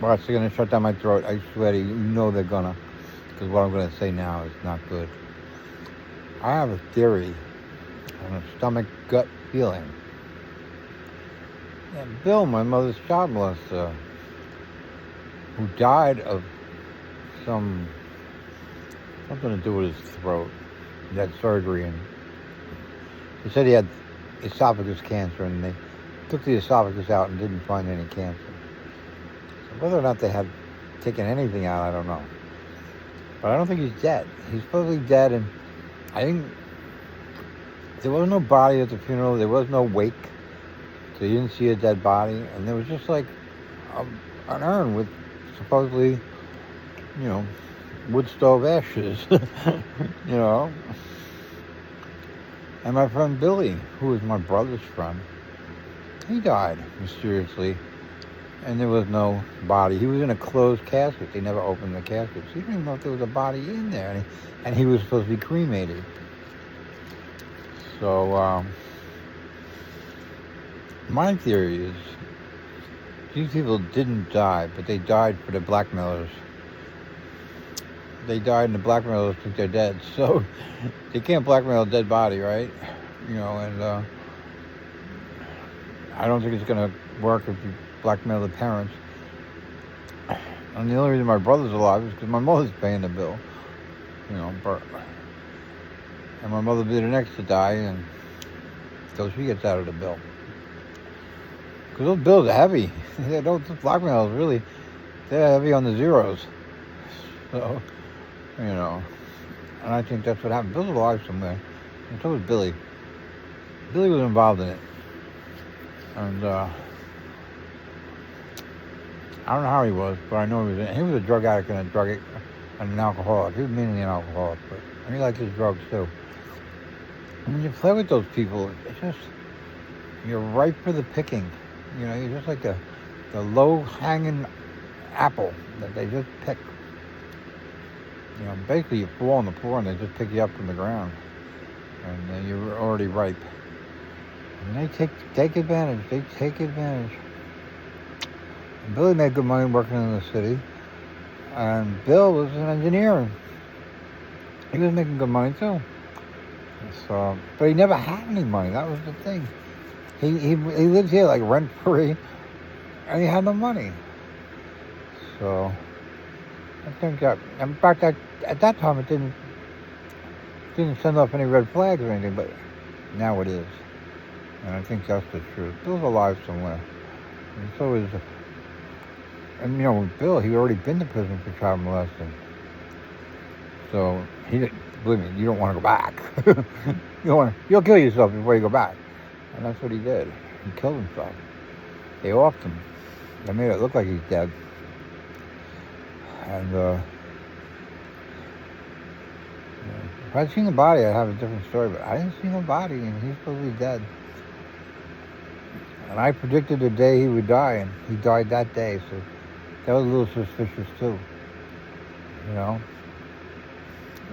Watch, they're gonna shut down my throat. I swear to you, you know they're gonna. Because what I'm gonna say now is not good. I have a theory on a stomach gut feeling. And Bill, my mother's child molester, who died of something to do with his throat. He had surgery, and he said he had esophagus cancer, and they took the esophagus out and didn't find any cancer. So whether or not they had taken anything out, I don't know. But I don't think he's dead. He's supposedly dead, and I think there was no body at the funeral. There was no wake, so you didn't see a dead body, and there was just like an urn with supposedly, wood stove ashes, And my friend Billy, who was my brother's friend, he died mysteriously, and there was no body. He was in a closed casket. They never opened the casket, so you didn't even know if there was a body in there, and he was supposed to be cremated. So, my theory is these people didn't die, but they died for the blackmailers. They died and the blackmailers think they're dead. So they can't blackmail a dead body, right? And I don't think it's going to work if you blackmail the parents. And the only reason my brother's alive is because my mother's paying the bill. And my mother will be the next to die, and so she gets out of the bill. Because those bills are heavy. Those blackmailers, really, they're heavy on the zeros. So, and I think that's what happened. Bill's alive somewhere, and so was Billy. Billy was involved in it, and I don't know how he was, but I know he was a drug addict and an alcoholic. He was mainly an alcoholic, and he liked his drugs too. And when you play with those people, it's just, you're ripe for the picking. You're just like the low-hanging apple that they just pick. Basically you fall on the floor and they just pick you up from the ground, and then you're already ripe. And they take advantage. They take advantage. And Billy made good money working in the city, and Bill was an engineer. He was making good money too. So, but he never had any money. That was the thing. He lived here like rent free, and he had no money. So I think that, in fact, at that time it didn't send off any red flags or anything, but now it is. And I think that's the truth. Bill's alive somewhere. And so is, with Bill, he'd already been to prison for child molesting. So believe me, you don't want to go back. You'll kill yourself before you go back. And that's what he did. He killed himself. They offed him. They made it look like he's dead. And if I'd seen the body, I'd have a different story. But I didn't see no body, and he's supposed to be dead. And I predicted the day he would die, and he died that day. So that was a little suspicious too.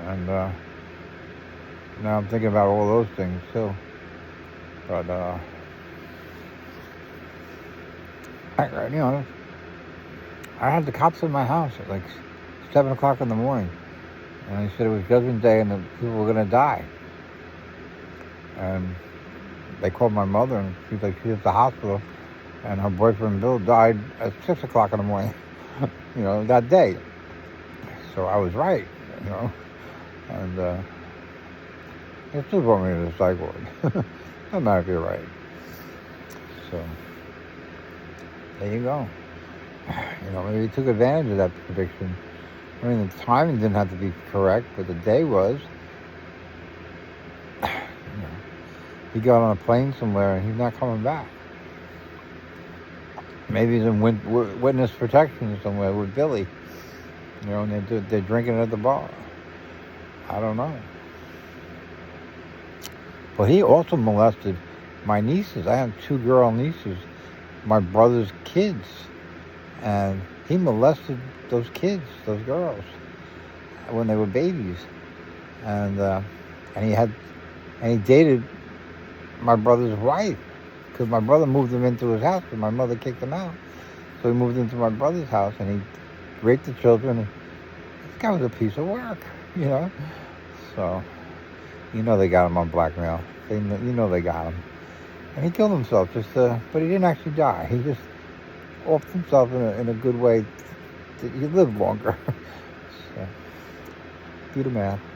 And now I'm thinking about all those things too. But I had the cops in my house at like 7 o'clock in the morning. And they said it was Judgment Day and the people were going to die. And they called my mother, and she's like, she's at the hospital. And her boyfriend Bill died at 6 o'clock in the morning, that day. So I was right, And they still brought me to the psych ward. Doesn't matter if you're right. So there you go. Maybe he took advantage of that prediction. I mean, the timing didn't have to be correct, but the day was. He got on a plane somewhere and he's not coming back. Maybe he's in witness protection somewhere with Billy. And they're drinking at the bar. I don't know. But he also molested my nieces. I have 2 girl nieces, my brother's kids. And he molested those kids, those girls, when they were babies. And he dated my brother's wife, because my brother moved them into his house, but my mother kicked him out. So he moved into my brother's house, and he raped the children. And this guy was a piece of work, you know. So, they got him on blackmail. They got him. And he killed himself, but he didn't actually die. He just offed himself in a good way. He lived longer. So, do the math.